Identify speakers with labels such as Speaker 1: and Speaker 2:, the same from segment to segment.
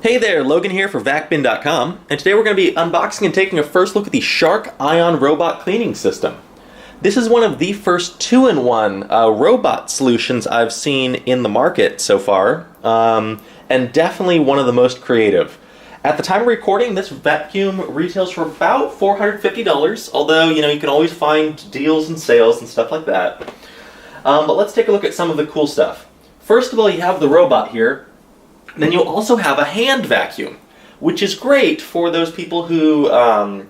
Speaker 1: Hey there, Logan here for VacBin.com, and today we're going to be unboxing and taking a first look at the Shark Ion Robot Cleaning System. This is one of the first two-in-one robot solutions I've seen in the market so far, and definitely one of the most creative. At the time of recording, this vacuum retails for about $450, although you can always find deals and sales and stuff like that. But let's take a look at some of the cool stuff. First of all, you have the robot here. Then you'll also have a hand vacuum, which is great for those people who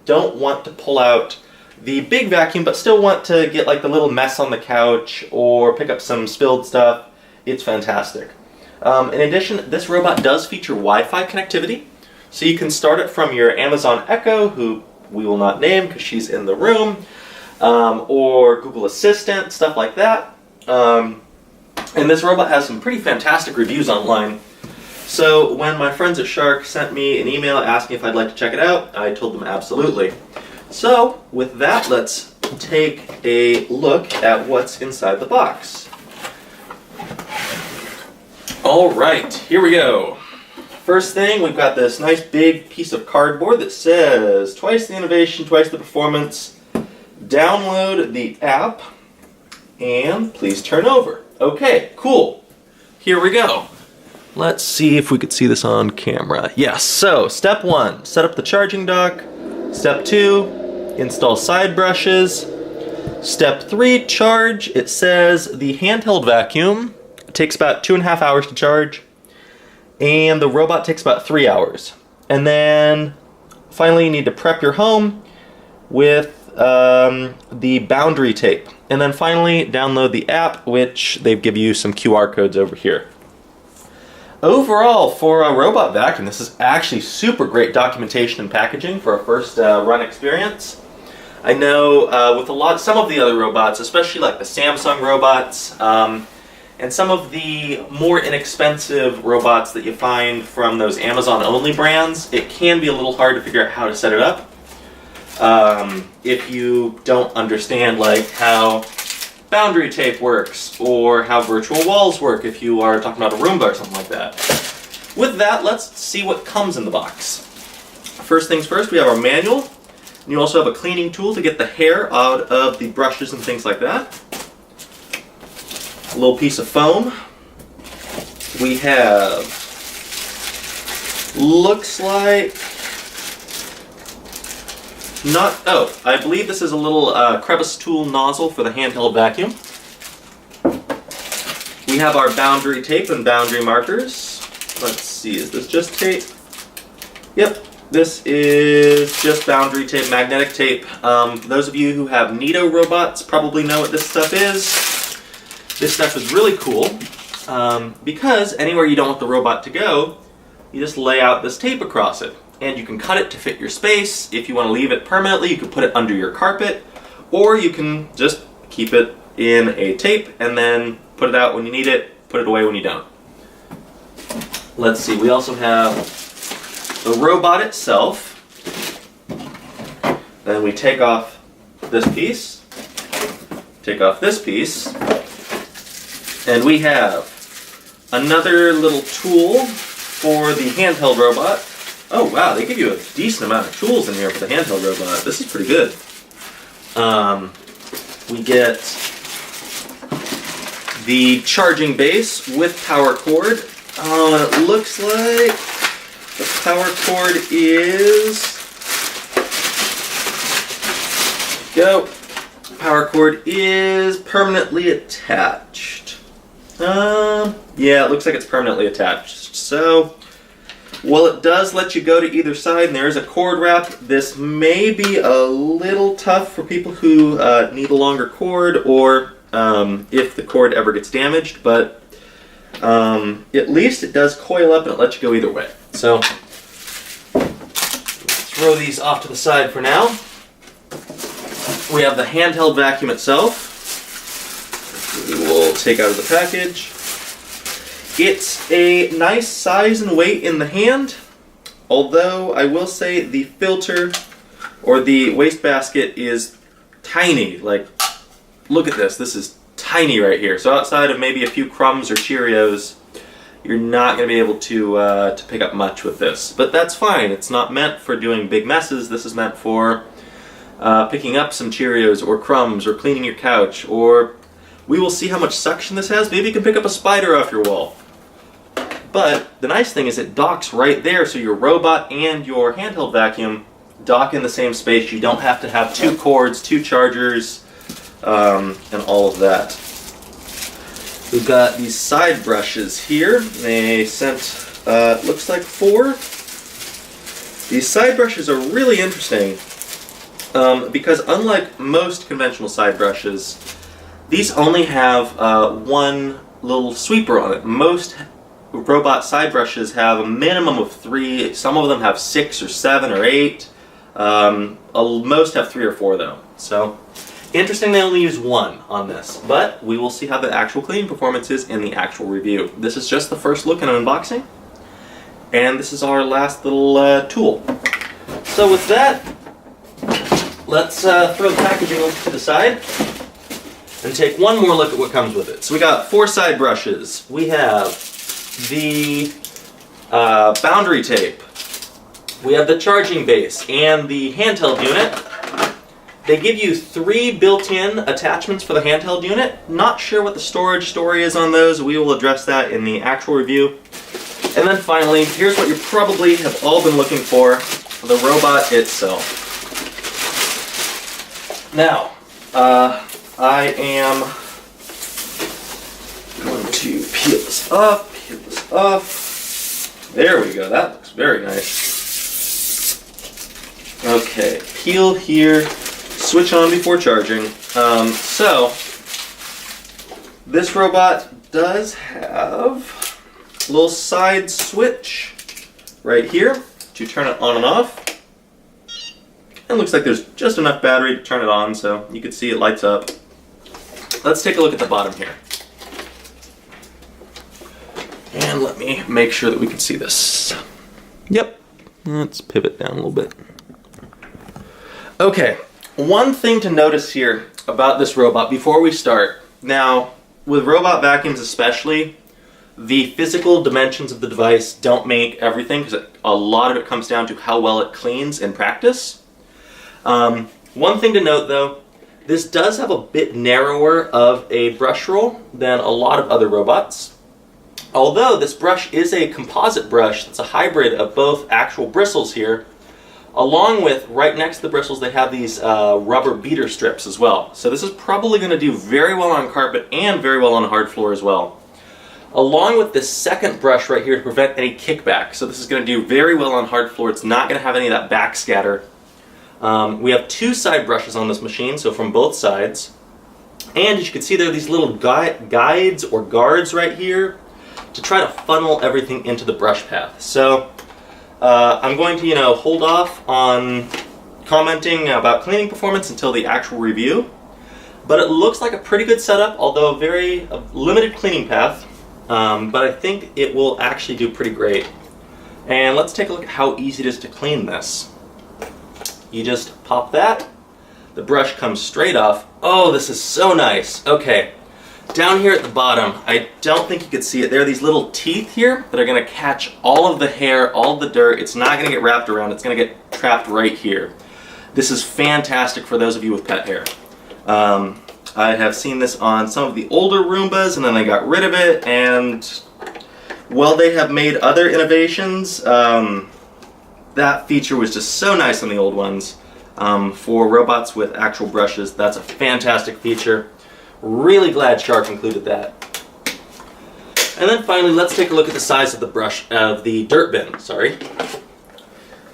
Speaker 1: don't want to pull out the big vacuum but still want to get like the little mess on the couch or pick up some spilled stuff. It's fantastic. In addition, this robot does feature Wi-Fi connectivity, so you can start it from your Amazon Echo, who we will not name because she's in the room, or Google Assistant, stuff like that. And this robot has some pretty fantastic reviews online. So when my friends at Shark sent me an email asking if I'd like to check it out, I told them absolutely. So with that, let's take a look at what's inside the box. All right, here we go. First thing, we've got this nice big piece of cardboard that says, twice the innovation, twice the performance. Download the app and please turn over. Okay, cool. Here we go. Let's see if we could see this on camera. Yes, so step 1, set up the charging dock. Step 2, install side brushes. Step 3, charge. It says the handheld vacuum takes about 2.5 hours to charge, and the robot takes about 3 hours. And then finally you need to prep your home with the boundary tape. And then finally download the app, which they've given you some QR codes over here. Overall, for a robot vacuum, this is actually super great documentation and packaging for a first run experience. I know with some of the other robots, especially like the Samsung robots, and some of the more inexpensive robots that you find from those Amazon-only brands, it can be a little hard to figure out how to set it up. If you don't understand like how boundary tape works, or how virtual walls work if you are talking about a Roomba or something like that. With that, let's see what comes in the box. First things first, we have our manual. And you also have a cleaning tool to get the hair out of the brushes and things like that. A little piece of foam. We have, looks like, I believe this is a little crevice tool nozzle for the handheld vacuum. We have our boundary tape and boundary markers. Let's see, is this just tape? Yep, this is just boundary tape, magnetic tape. Those of you who have Neato robots probably know what this stuff is. This stuff is really cool because anywhere you don't want the robot to go, you just lay out this tape across it. And you can cut it to fit your space. If you want to leave it permanently, you can put it under your carpet, or you can just keep it in a tape and then put it out when you need it, put it away when you don't. Let's see, we also have the robot itself. Then we take off this piece, take off this piece, and we have another little tool for the handheld robot. Oh wow, they give you a decent amount of tools in here for the handheld robot. This is pretty good. We get the charging base with power cord. It looks like the power cord is... Go. Power cord is permanently attached. Yeah, it looks like it's permanently attached. So, well, it does let you go to either side, and there is a cord wrap. This may be a little tough for people who need a longer cord, or if the cord ever gets damaged, but at least it does coil up and it lets you go either way. So, let's throw these off to the side for now. We have the handheld vacuum itself. We will take out of the package. It's a nice size and weight in the hand, although I will say the filter or the wastebasket is tiny. Like, look at this. This is tiny right here. So outside of maybe a few crumbs or Cheerios, you're not going to be able to pick up much with this. But that's fine. It's not meant for doing big messes. This is meant for picking up some Cheerios or crumbs or cleaning your couch, or we will see how much suction this has. Maybe you can pick up a spider off your wall. But the nice thing is it docks right there, so your robot and your handheld vacuum dock in the same space. You don't have to have two cords, two chargers, and all of that. We've got these side brushes here. They sent, looks like 4. These side brushes are really interesting because unlike most conventional side brushes, these only have one little sweeper on it. Most robot side brushes have a minimum of 3. Some of them have 6 or 7 or 8. Most have 3 or 4 though. So interesting they only use 1 on this, but we will see how the actual cleaning performance is in the actual review. This is just the first look and unboxing, and this is our last little tool. So with that, let's throw the packaging over to the side and take one more look at what comes with it. So we got 4 side brushes. We have the boundary tape. We have the charging base and the handheld unit. They give you 3 built-in attachments for the handheld unit. Not sure what the storage story is on those. We will address that in the actual review. And then finally, here's what you probably have all been looking for, the robot itself. Now, I am going to peel this up. There we go, that looks very nice. Okay, peel here, switch on before charging. So, this robot does have a little side switch right here to turn it on and off. And looks like there's just enough battery to turn it on, so you can see it lights up. Let's take a look at the bottom here. And let me make sure that we can see this. Yep. Let's pivot down a little bit. Okay. One thing to notice here about this robot before we start. Now, with robot vacuums especially, the physical dimensions of the device don't make everything, because a lot of it comes down to how well it cleans in practice. One thing to note though, this does have a bit narrower of a brush roll than a lot of other robots. Although this brush is a composite brush, it's a hybrid of both actual bristles here, along with, right next to the bristles, they have these rubber beater strips as well. So this is probably going to do very well on carpet and very well on hard floor as well. Along with this second brush right here to prevent any kickback. So this is going to do very well on hard floor. It's not going to have any of that back scatter. We have 2 side brushes on this machine, so from both sides. And as you can see, there are these little guides or guards right here to try to funnel everything into the brush path. So I'm going to, hold off on commenting about cleaning performance until the actual review. But it looks like a pretty good setup, although a very limited cleaning path. But I think it will actually do pretty great. And let's take a look at how easy it is to clean this. You just pop that, the brush comes straight off. Oh, this is so nice. Okay, down here at the bottom, I don't think you can see it. There are these little teeth here that are going to catch all of the hair, all of the dirt. It's not going to get wrapped around, it's going to get trapped right here. This is fantastic for those of you with pet hair. I have seen this on some of the older Roombas, and then they got rid of it, and while they have made other innovations, that feature was just so nice on the old ones. For robots with actual brushes, that's a fantastic feature. Really glad Shark included that. And then finally, let's take a look at the size of the brush, of the dirt bin, sorry.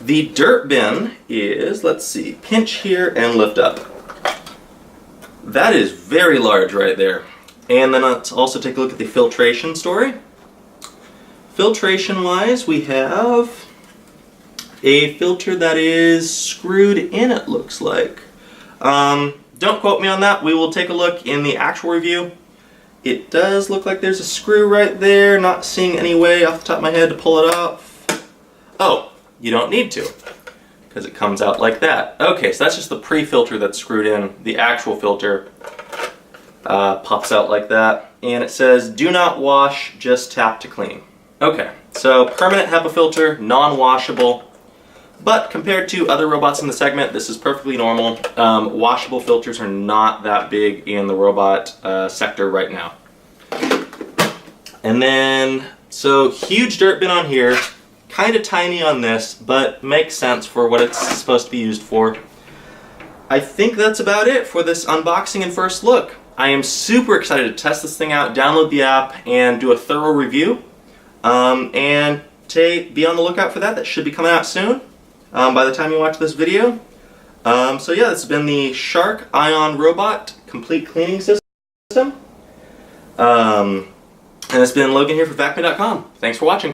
Speaker 1: The dirt bin is, let's see, pinch here and lift up. That is very large right there. And then let's also take a look at the filtration story. Filtration-wise, we have a filter that is screwed in, it looks like. Don't quote me on that. We will take a look in the actual review. It does look like there's a screw right there. Not seeing any way off the top of my head to pull it off. Oh, you don't need to, because it comes out like that. Okay, so that's just the pre-filter that's screwed in. The actual filter pops out like that. And it says, do not wash, just tap to clean. Okay, so permanent HEPA filter, non-washable, but compared to other robots in the segment, this is perfectly normal. Washable filters are not that big in the robot sector right now. And then, so huge dirt bin on here, kind of tiny on this, but makes sense for what it's supposed to be used for. I think that's about it for this unboxing and first look. I am super excited to test this thing out, download the app, and do a thorough review. And be on the lookout for that. That should be coming out soon, by the time you watch this video. So yeah, this has been the Shark Ion Robot Complete Cleaning System. And it's been Logan here for Vacuum.com. Thanks for watching.